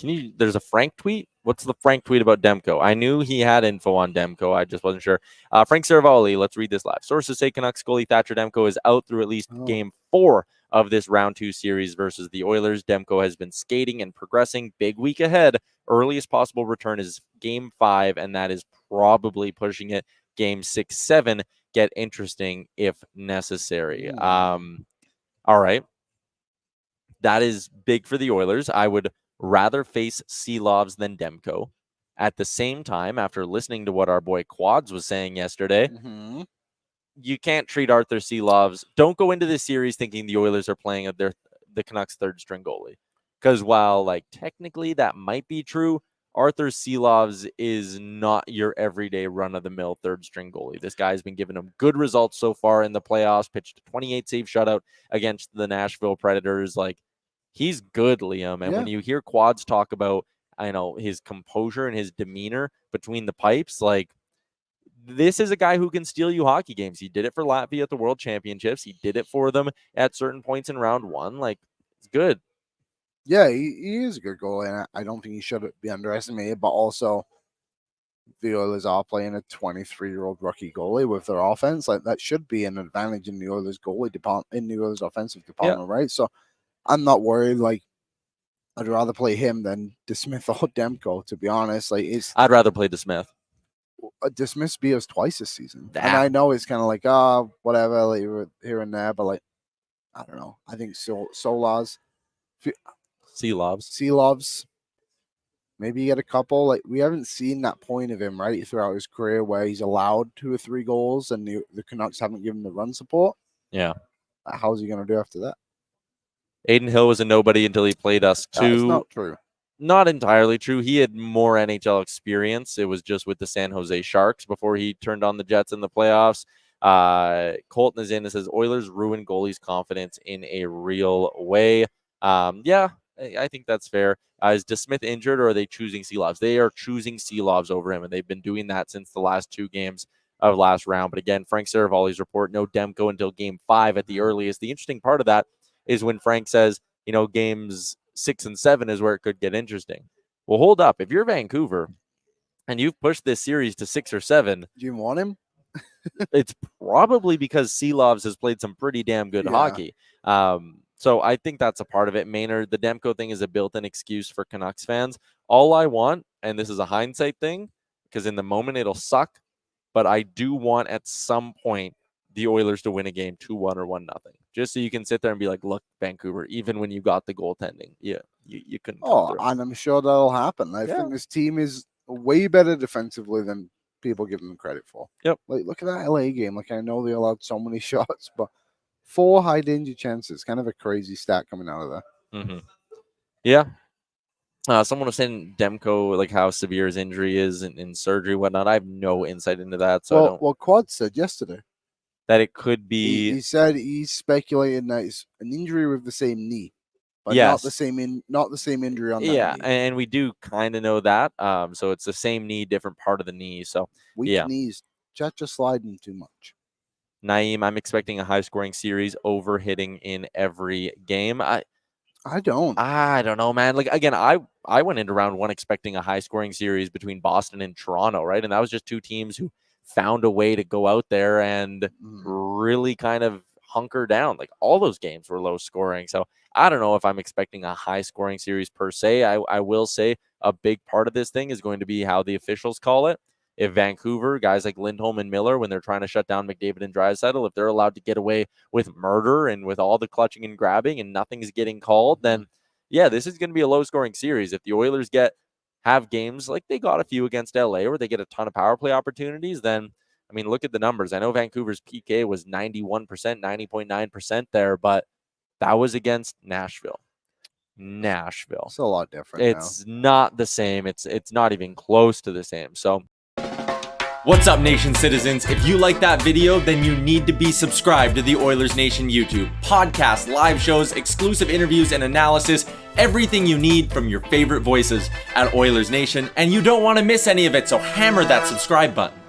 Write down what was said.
There's a Frank tweet. What's the Frank tweet about Demko? I knew he had info on Demko. I just wasn't sure. Frank Seravalli, let's read this live. Sources say Canucks goalie Thatcher Demko is out through at least game 4 of this round 2 series versus the Oilers. Demko has been skating and progressing. Big week ahead. Earliest possible return is game 5, and that is probably pushing it. Game 6, 7 get interesting if necessary. All right. That is big for the Oilers. I would rather face Seelovs than Demko. At the same time, after listening to what our boy Quads was saying yesterday, you can't treat Arthur Seelovs. Don't go into this series thinking the Oilers are playing the Canucks' third-string goalie. Because while, technically that might be true, Arthur Seelovs is not your everyday run-of-the-mill third-string goalie. This guy's been giving him good results so far in the playoffs, pitched a 28-save shutout against the Nashville Predators. He's good, Liam. And when you hear Quads talk about, his composure and his demeanor between the pipes, this is a guy who can steal you hockey games. He did it for Latvia at the World Championships. He did it for them at certain points in round 1. It's good. Yeah, he is a good goalie, and I don't think he should be underestimated. But also, the Oilers are playing a 23-year-old rookie goalie with their offense. That should be an advantage in the Oilers goalie department, in the Oilers offensive department, right? So I'm not worried. I'd rather play him than DeSmith or Demko, to be honest. I'd rather play DeSmith. DeSmith's beat us twice this season. And I know it's kind of whatever, here and there, but I don't know. I think Seelovs, maybe you get a couple. We haven't seen that point of him, right, throughout his career where he's allowed 2 or 3 goals and the Canucks haven't given the run support. Yeah. How's he going to do after that? Aiden Hill was a nobody until he played us too. That's not true. Not entirely true. He had more NHL experience. It was just with the San Jose Sharks before he turned on the Jets in the playoffs. Colton is in and says, Oilers ruin goalies' confidence in a real way. I think that's fair. Is DeSmith injured or are they choosing Seelovs? They are choosing Seelovs over him, and they've been doing that since the last 2 games of last round. But again, Frank Seravalli's report, no Demko until game 5 at the earliest. The interesting part of that is when Frank says, games 6 and 7 is where it could get interesting. Well, hold up. If you're Vancouver and you've pushed this series to 6 or 7, do you want him? It's probably because Seelovs has played some pretty damn good hockey. So I think that's a part of it. Maynard, the Demko thing is a built-in excuse for Canucks fans. All I want, and this is a hindsight thing, because in the moment it'll suck, but I do want at some point the Oilers to win a game 2-1 or 1-0, just so you can sit there and be like, look, Vancouver, even when you got the goaltending, you couldn't. And I'm sure that'll happen. I think this team is way better defensively than people give them credit for. Yep. Look at that LA game. I know they allowed so many shots, but 4 high danger chances, kind of a crazy stat coming out of there. Yeah. Someone was saying Demko, how severe his injury is in surgery, whatnot. I have no insight into that. So Quad said yesterday that it could be. He said he's speculating that it's an injury with the same knee, but not the same injury on that knee. And we do kind of know that. So it's the same knee, different part of the knee. So weak knees, just sliding too much. Naeem, I'm expecting a high-scoring series, over hitting in every game. I don't know, man. Again, I went into round 1 expecting a high-scoring series between Boston and Toronto, right? And that was just 2 teams who found a way to go out there and really kind of hunker down. All those games were low-scoring. So I don't know if I'm expecting a high-scoring series per se. I will say a big part of this thing is going to be how the officials call it. If Vancouver, guys like Lindholm and Miller, when they're trying to shut down McDavid and Draisaitl, if they're allowed to get away with murder and with all the clutching and grabbing and nothing's getting called, then, this is going to be a low-scoring series. If the Oilers have games like they got a few against LA where they get a ton of power play opportunities, then, look at the numbers. I know Vancouver's PK was 91%, 90.9% there, but that was against Nashville. It's a lot different. It's not the same. It's not even close to the same. So, what's up, Nation citizens? If you like that video, then you need to be subscribed to the Oilers Nation YouTube. Podcasts, live shows, exclusive interviews, and analysis. Everything you need from your favorite voices at Oilers Nation. And you don't want to miss any of it, so hammer that subscribe button.